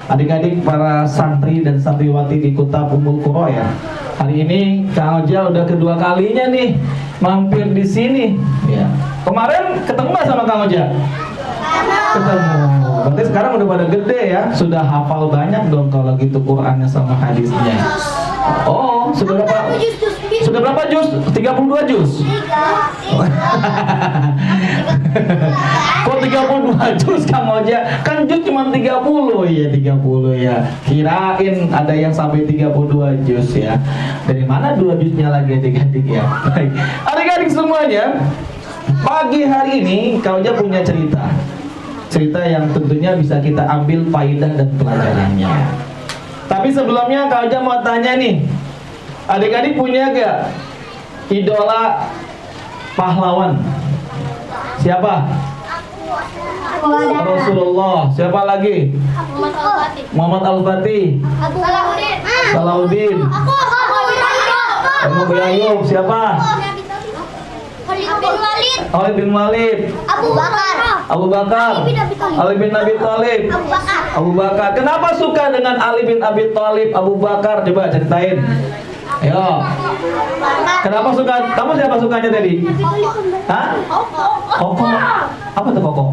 Adik-adik para santri dan santriwati di Kuta Ummul Qura ya. Hari ini Kang Oja udah kedua kalinya nih mampir di sini. Ya. Kemarin ketemu nggak sama Kang Oja? Ketemu. Berarti sekarang udah pada gede ya, sudah hafal banyak dong kalau gitu Qur'annya sama hadisnya. Oh, sudah berapa? Sudah berapa juz? 32 juz? Kok 32 juz Kang Oja? Kan juz cuma 30 ya, 30 ya. Kirain ada yang sampai 32 juz ya. Dari mana 2 juznya lagi adik-adik ya? Baik. Adik-adik semuanya, pagi hari ini Kang Oja punya cerita. Cerita yang tentunya bisa kita ambil faidah dan pelajarannya. Tapi sebelumnya Kang Oja mau tanya nih, adik-adik punya gak idola pahlawan? Siapa? Rasulullah. Siapa lagi? Muhammad Al-Fatih. Salahuddin. Abu Ayyub. Siapa? Khalid bin Walid. Abu Bakar. Ali bin Abi Thalib. Abu Bakar. Kenapa suka dengan Ali bin Abi Thalib, Abu Bakar? Coba ceritain. Ayo. Kenapa suka? Kamu siapa sukanya tadi? Hah? Koko. Apa tuh Koko?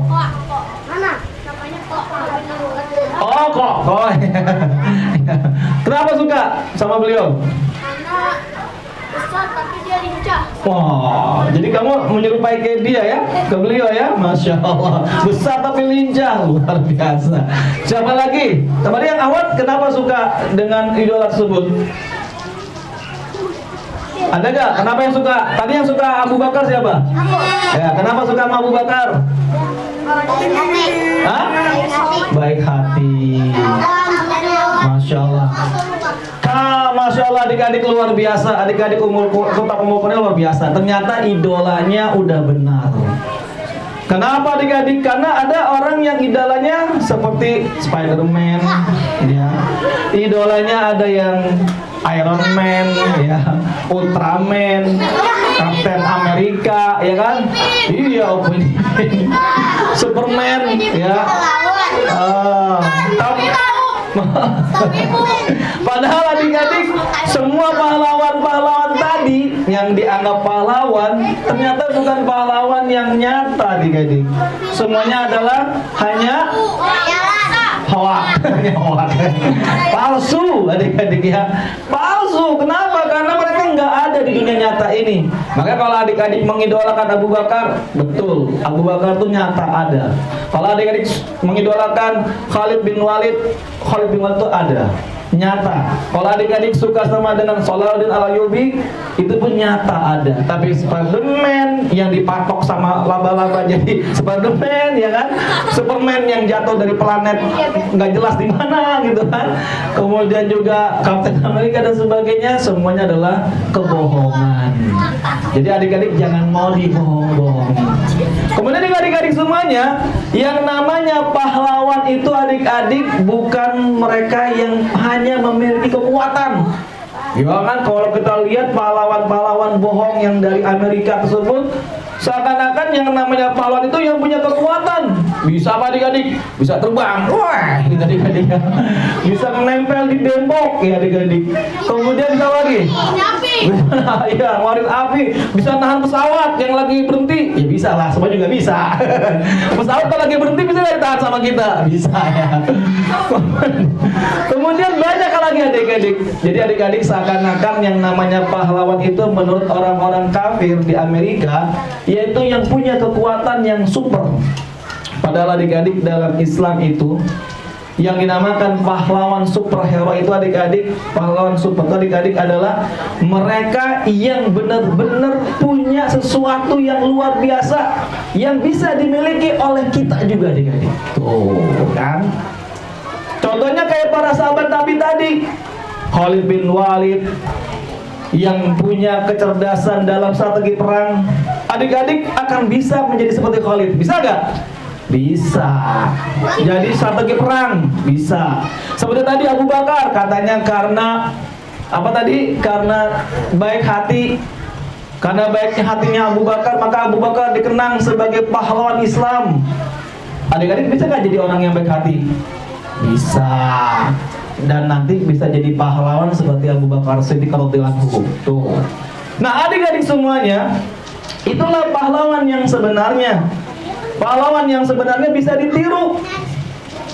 Oh, Koko. Kenapa suka sama beliau? Besar tapi dia lincah. Wah, jadi kamu menyerupai ke dia ya, ke beliau ya, masya Allah. Besar tapi lincah, luar biasa. Siapa lagi? Tadi yang awal, kenapa suka dengan idola tersebut? Ada gak? Kenapa yang suka? Tadi yang suka Abu Bakar siapa? Ya, kenapa suka sama Abu Bakar? Hah? Baik hati. Masya Allah. Masya Allah, adik-adik luar biasa. Adik-adik Kota Ummul Qura luar biasa. Ternyata idolanya udah benar. Kenapa adik-adik? Karena ada orang yang idolanya seperti Spider-Man ya. Idolanya ada yang Iron Man ya, Ultraman, Captain Amerika ya kan? Iya, Superman ya. Padahal adik-adik, semua pahlawan-pahlawan tadi yang dianggap pahlawan ternyata bukan pahlawan yang nyata adik-adik. Semuanya adalah hanya hoak, palsu adik-adik ya. Palsu. Kenapa? Karena mereka nggak ada di dunia nyata ini. Makanya kalau adik-adik mengidolakan Abu Bakar, betul, Abu Bakar tuh nyata ada. Kalau adik-adik mengidolakan Khalid bin Walid itu ada, nyata. Kalau adik-adik suka sama dengan Salahuddin Al-Ayyubi, itu pun nyata ada. Tapi Spiderman yang dipatok sama laba-laba jadi Spiderman ya kan, Superman yang jatuh dari planet nggak jelas di mana gitu kan, kemudian juga Captain America dan sebagainya, semuanya adalah kebohongan. Jadi adik-adik jangan mau dibohong-bohongin. Kemudian adik-adik semuanya, yang namanya pahlawan itu adik-adik bukan mereka yang hanya memiliki kekuatan. Ya kan, kalau kita lihat pahlawan-pahlawan bohong yang dari Amerika tersebut, seakan-akan yang namanya pahlawan itu yang punya kekuatan. Bisa apa adik-adik? Bisa terbang. Wah, adik-adik. Bisa menempel di tembok ya adik-adik. Kemudian bisa lagi. Iya, ngeluarin api. Bisa nahan pesawat yang lagi berhenti. Ya bisa lah, semua juga bisa. Pesawat kalau lagi berhenti bisa nggak ditahan sama kita? Bisa ya. Kemudian banyak lagi adik-adik. Jadi adik-adik seakan-akan yang namanya pahlawan itu menurut orang-orang kafir di Amerika, yaitu yang punya kekuatan yang super. Padahal adik-adik dalam Islam itu yang dinamakan pahlawan superhero itu adik-adik, pahlawan super itu adik-adik adalah mereka yang benar-benar punya sesuatu yang luar biasa yang bisa dimiliki oleh kita juga adik-adik. Tuh kan. Contohnya kayak para sahabat Nabi tadi, Khalid bin Walid yang punya kecerdasan dalam strategi perang. Adik-adik akan bisa menjadi seperti Khalid. Bisa gak? Bisa. Jadi strategi perang bisa. Seperti tadi Abu Bakar katanya karena apa tadi? Karena baik hati. Karena baiknya hatinya Abu Bakar, maka Abu Bakar dikenang sebagai pahlawan Islam. Adik-adik bisa gak jadi orang yang baik hati? Bisa. Dan nanti bisa jadi pahlawan seperti Abu Bakar Siddiq radhiyallahu anhu. Tuh. Nah, adik-adik semuanya, itulah pahlawan yang sebenarnya. Pahlawan yang sebenarnya bisa ditiru.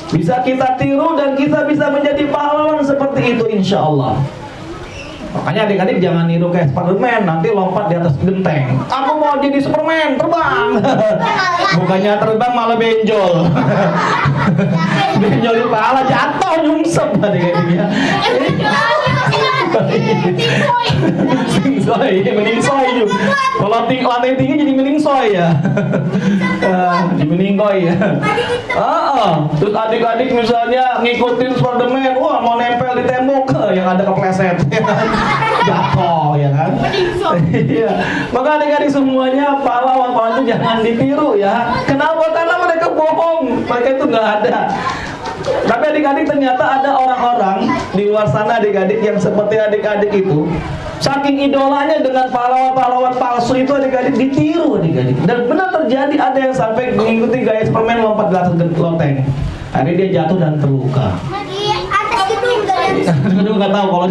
Bisa kita tiru dan kita bisa menjadi pahlawan seperti itu insya Allah. Makanya adik-adik jangan niru kayak Spiderman, nanti lompat di atas genteng. Aku mau jadi Superman, terbang. Bukannya terbang malah benjol. Benjol di kepala, jatuh, nyungsep adik-adiknya. Singsoy, meningsoy juga. Kalau lantai tinggi jadi meningsoy ya. Jadi meninggoy ya. Terus adik-adik misalnya ngikutin Spiderman, wah mau nempel di tembok, yang ada kepleset. Jatuh ya kan. Iya. Maka adik-adik semuanya pahlawan-pahlawan itu jangan ditiru ya. Kenapa? Karena mereka bohong. Mereka itu nggak ada. Tapi adik-adik ternyata ada orang-orang di luar sana adik-adik yang seperti adik-adik itu, saking idolanya dengan pahlawan-pahlawan palsu itu adik-adik ditiru adik-adik. Dan benar terjadi ada yang sampai mengikuti gaya Superman lompat di atas loteng. Akhirnya dia jatuh dan terluka. Aduh nggak tahu kalau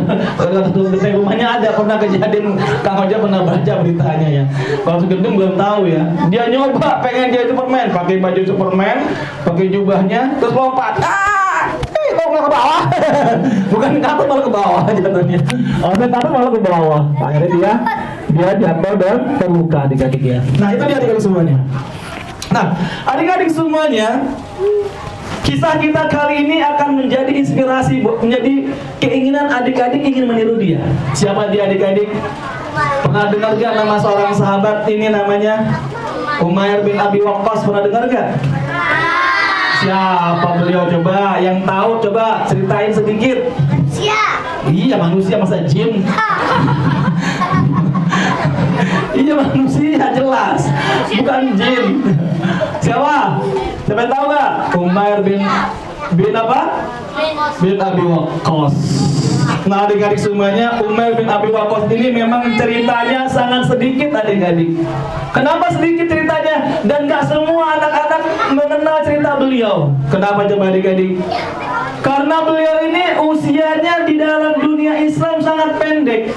di rumahnya ada pernah kejadian. Kang Oja pernah baca beritanya ya. Kalau segedung belum tahu ya. Dia nyoba pengen jadi Superman, pakai baju Superman, pakai jubahnya, terus lompat. Kok ke bawah? Bukan kata malah ke bawah jatuhnya. Kata malah ke bawah. Akhirnya dia jatuh dan terluka adik-adik ya. Nah itu dia adik-adik semuanya. Nah adik-adik semuanya, kisah kita kali ini akan menjadi inspirasi, menjadi keinginan adik-adik ingin meniru dia. Siapa dia adik-adik? Pernah dengar gak nama seorang sahabat ini namanya Umair bin Abi Waqqas? Pernah dengar gak? Siapa beliau coba? Yang tahu coba ceritain sedikit. Manusia. Iya manusia, masa jin? Iya manusia jelas, bukan jin. Siapa? Siapa yang tahu gak? Umair bin apa? Bin Abi Waqqas. Nah adik-adik semuanya, Umair bin Abi Waqqas ini memang ceritanya sangat sedikit adik-adik. Kenapa sedikit ceritanya? Dan gak semua anak-anak mengenal cerita beliau. Kenapa coba adik-adik? Karena beliau ini usianya di dalam dunia Islam sangat pendek.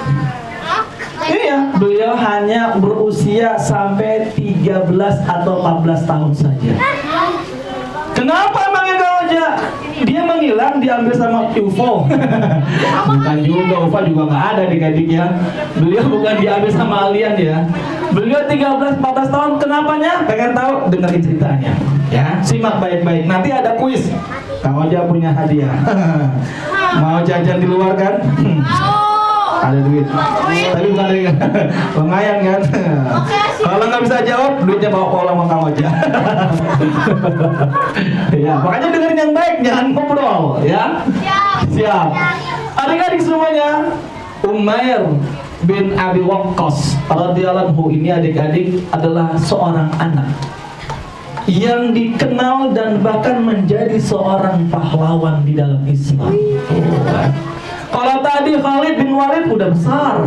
Iya, beliau hanya berusia sampai 13 atau 14 tahun saja. Kenapa emangnya Kak Oja? Dia menghilang, diambil sama UFO. Bukan juga, UFO juga nggak ada adik-adik ya. Beliau bukan diambil sama alien ya. Beliau 13-14 tahun, kenapanya? Pengen tahu? Dengerin ceritanya ya, simak baik-baik. Nanti ada kuis. Kak Oja punya hadiah. Mau jajan di luar kan? Ada duit, tapi bukan dari lumayan kan. Kalau nggak bisa jawab, duitnya bawa pulang sama Kang Oja. Ya, makanya dengerin yang baik, jangan ngobrol ya. Siap. Adik-adik semuanya, Umair bin Abi Waqqas radhiyallahu anhu ini adik-adik adalah seorang anak yang dikenal dan bahkan menjadi seorang pahlawan di dalam Islam. Kalau tadi Khalid bin Walid udah besar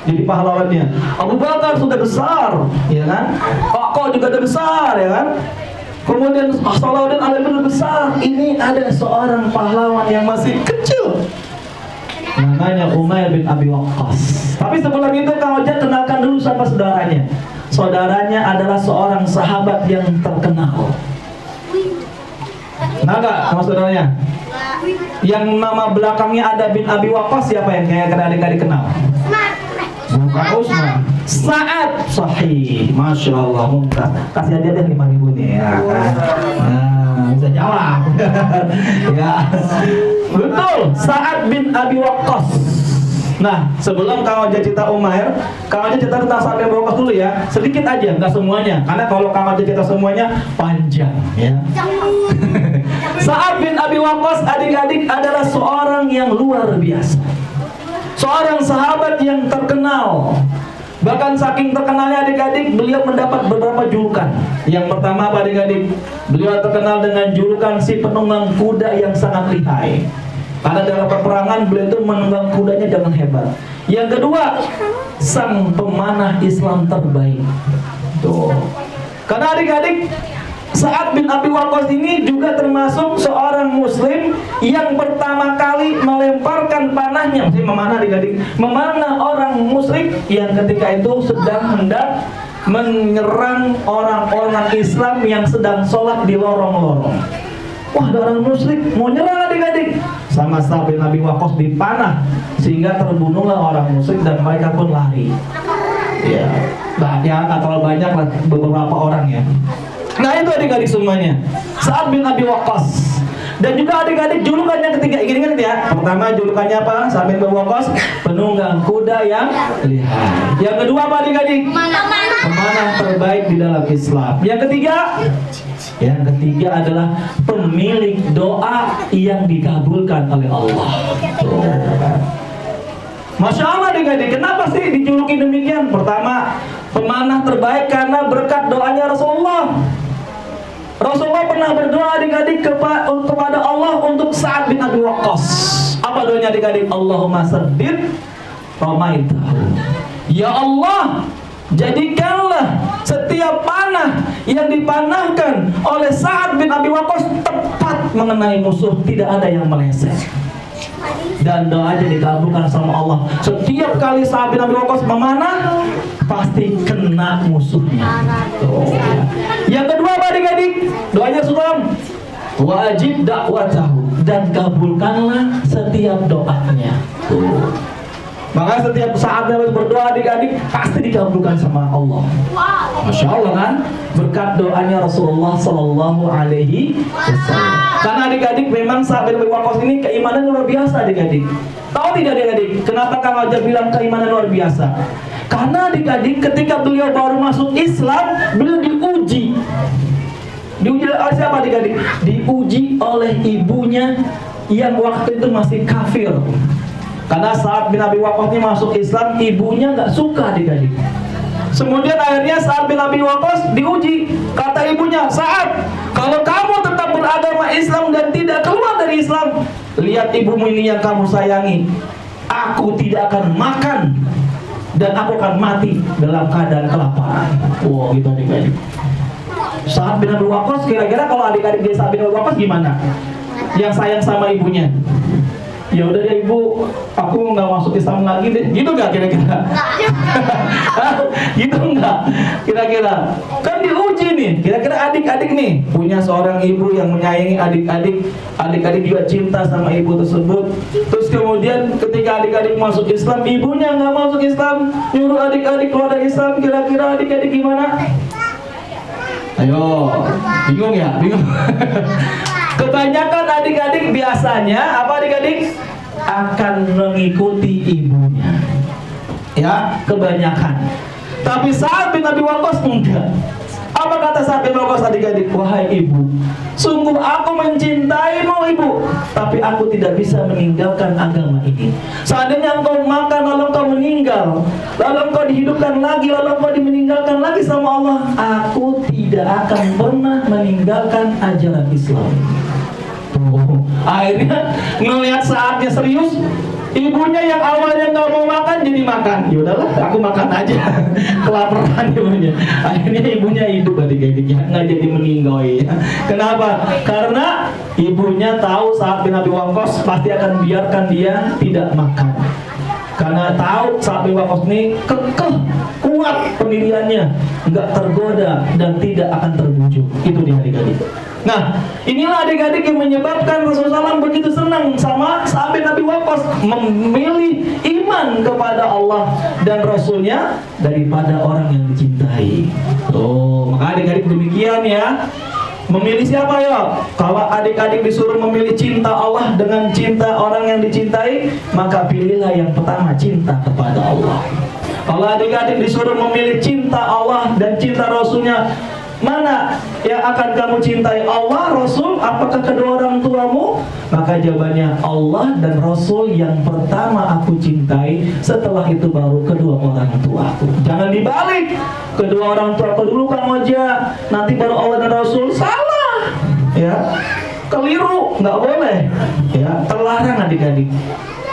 jadi pahlawannya, Abu Bakar sudah besar, ya kan? Kok juga udah besar, ya kan? Kemudian Salahuddin Ali bin besar. Ini ada seorang pahlawan yang masih kecil, namanya Umair bin Abi Waqqas. Tapi sebelum itu Kang Oja kenalkan dulu siapa saudaranya. Saudaranya adalah seorang sahabat yang terkenal. Nah gak sama saudaranya? Yang nama belakangnya ada bin Abi Waqqas, siapa yang kayak adik-adik kenal? Bukan Usman, Sa'ad. Sahih, Masya Allah, mungkas. Kasih aja deh 5.000 nih ya kan? Nah, bisa jawab. Ya, betul, Sa'ad bin Abi Waqqas. Nah, sebelum Kang Oja cerita Umair, Kang Oja cerita tentang Sa'ad bin Abi Waqqas dulu ya. Sedikit aja, nggak semuanya. Karena kalau Kang Oja cerita semuanya panjang ya. Sa'ad bin Abi Waqqas adik-adik adalah seorang yang luar biasa. Seorang sahabat yang terkenal. Bahkan saking terkenalnya adik-adik, beliau mendapat beberapa julukan. Yang pertama apa adik-adik? Beliau terkenal dengan julukan si penunggang kuda yang sangat lihai. Karena dalam peperangan beliau itu menunggang kudanya dengan hebat. Yang kedua, sang pemanah Islam terbaik. Tuh. Karena adik-adik, Sa'ad bin Abi Waqqas ini juga termasuk seorang muslim yang pertama kali melemparkan panahnya, memanah adik-adik, memanah orang musyrik yang ketika itu sedang hendak menyerang orang-orang Islam yang sedang sholat di lorong-lorong. Wah, ada orang musyrik mau nyerang adik-adik, sama Sa'ad bin Abi Waqqas dipanah sehingga terbunuhlah orang musyrik dan mereka pun lari. Ya, banyak atau banyak lah beberapa orang ya. Nah itu adik-adik semuanya, Sa'ad bin Abi Waqqas. Dan juga adik-adik julukannya ketiga, ingat ya. Pertama julukannya apa? Sa'ad bin Abi Waqqas, penunggang kuda yang lihai. Yang kedua apa adik-adik? Pemanah terbaik di dalam Islam. Yang ketiga adalah pemilik doa yang dikabulkan oleh Allah. Masya Allah adik-adik, kenapa sih dijuluki demikian? Pertama, pemanah terbaik karena berkat doanya Rasulullah. Rasulullah pernah berdoa adik-adik kepada Allah untuk Sa'ad bin Abi Waqqas. Apa doanya adik-adik? Allahumma saddid ramaitahu. Ya Allah, jadikanlah setiap panah yang dipanahkan oleh Sa'ad bin Abi Waqqas tepat mengenai musuh, tidak ada yang meleset. Dan doanya dikabulkan sama Allah. Setiap kali Sa'ad bin Abi Waqqas memanah, pasti kena musuhnya. Yang kedua apa adik-adik? Doanya Sultan, wajib dakwatahu, dan kabulkanlah setiap doanya. Maka setiap saat harus berdoa adik-adik pasti dikabulkan sama Allah. Masya Allah kan? Berkat doanya Rasulullah Sallallahu Alaihi Wasallam. Karena adik-adik memang Sa'ad bin Abi Waqqas ini keimanan luar biasa adik-adik. Tahu tidak adik-adik? Kenapa Kang Ajar bilang keimanan luar biasa? Karena adik-adik ketika beliau baru masuk Islam, beliau diuji. Diuji oleh siapa adik-adik? Diuji oleh ibunya yang waktu itu masih kafir. Karena Sa'ad bin Abi Waqqas ini masuk Islam, ibunya nggak suka adik-adik. Kemudian akhirnya Sa'ad bin Abi Waqqas diuji. Kata ibunya, Sa'ad, kalau kamu tetap beragama Islam dan tidak keluar dari Islam, lihat ibumu ini yang kamu sayangi, aku tidak akan makan dan aku akan mati dalam keadaan kelaparan. Wow, gitu adik-adik. Sa'ad bin Abi Waqqas, kira-kira kalau adik-adik dia Sa'ad bin Abi Waqqas gimana? Yang sayang sama ibunya. Ya udah ya ibu, aku nggak masuk Islam lagi deh. Gitu nggak kira-kira? Gitu nggak? Kira-kira? Kan diuji nih. Kira-kira adik-adik nih punya seorang ibu yang menyayangi adik-adik. Adik-adik juga cinta sama ibu tersebut. Terus kemudian ketika adik-adik masuk Islam, ibunya nggak masuk Islam, nyuruh adik-adik keluar dari Islam. Kira-kira adik-adik gimana? Ayo, bingung ya? Bingung. Kebanyakan adik-adik biasanya apa adik-adik? Akan mengikuti ibunya. Ya, kebanyakan. Tapi Sa'ad bin Abi Waqqas enggak. Apa kata Sa'ad bin Abi Waqqas adik-adik? Wahai ibu, sungguh aku mencintaimu ibu, tapi aku tidak bisa meninggalkan agama ini. Seandainya engkau makan lalu engkau meninggal, lalu engkau dihidupkan lagi, lalu engkau dimeninggalkan lagi sama Allah, aku tidak akan pernah meninggalkan ajaran Islam. Akhirnya ngelihat saatnya serius, ibunya yang awalnya nggak mau makan jadi makan. Yaudahlah, aku makan aja. Kelaparan ibunya. Akhirnya ibunya hidup adik-adiknya, nggak jadi meninggal ya. Kenapa? Karena ibunya tahu Sa'ad bin Abi Waqqas pasti akan biarkan dia tidak makan. Karena tahu Sa'ad bin Abi Waqqas ini kekeh, kuat pendiriannya, nggak tergoda dan tidak akan terbujuk. Itu dia adik-adik. Nah, inilah adik-adik yang menyebabkan Rasulullah SAW begitu senang sama Sa'ad bin Abi Waqqas, memilih iman kepada Allah dan Rasulnya daripada orang yang dicintai. Maka adik-adik demikian ya. Memilih siapa ya? Kalau adik-adik disuruh memilih cinta Allah dengan cinta orang yang dicintai, maka pilihlah yang pertama cinta kepada Allah. Kalau adik-adik disuruh memilih cinta Allah dan cinta Rasulnya, mana yang akan kamu cintai, Allah, Rasul, apakah kedua orang tuamu? Maka jawabannya Allah dan Rasul yang pertama aku cintai, setelah itu baru kedua orang tuaku. Jangan dibalik, kedua orang tuaku dulu kamu aja, nanti baru Allah dan Rasul. Salah ya, keliru, nggak boleh ya, terlarang adik-adik.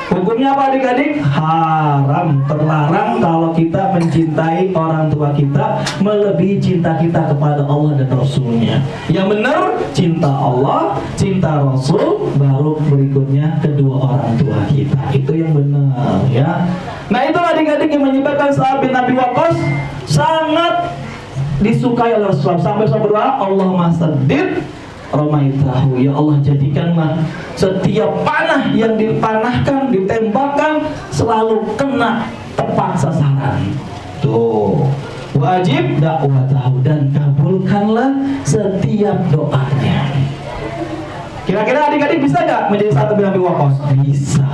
Hukumnya apa adik-adik? Haram, terlarang kalau kita mencintai orang tua kita melebihi cinta kita kepada Allah dan Rasulnya. Yang benar, cinta Allah, cinta Rasul, baru berikutnya kedua orang tua kita. Itu yang benar ya. Nah itu adik-adik yang menyebabkan Sa'ad bin Abi Waqqas sangat disukai oleh Rasulullah. Sampai berdoa, Allahumma saddid Romaitahu, ya Allah jadikanlah setiap panah yang dipanahkan, ditembakkan selalu kena tepat sasaran. Tuh, wajib dakwatahu, dan kabulkanlah setiap doanya. Kira-kira adik-adik bisa gak menjadi Sa'ad bin Abi Waqqas? Bisa.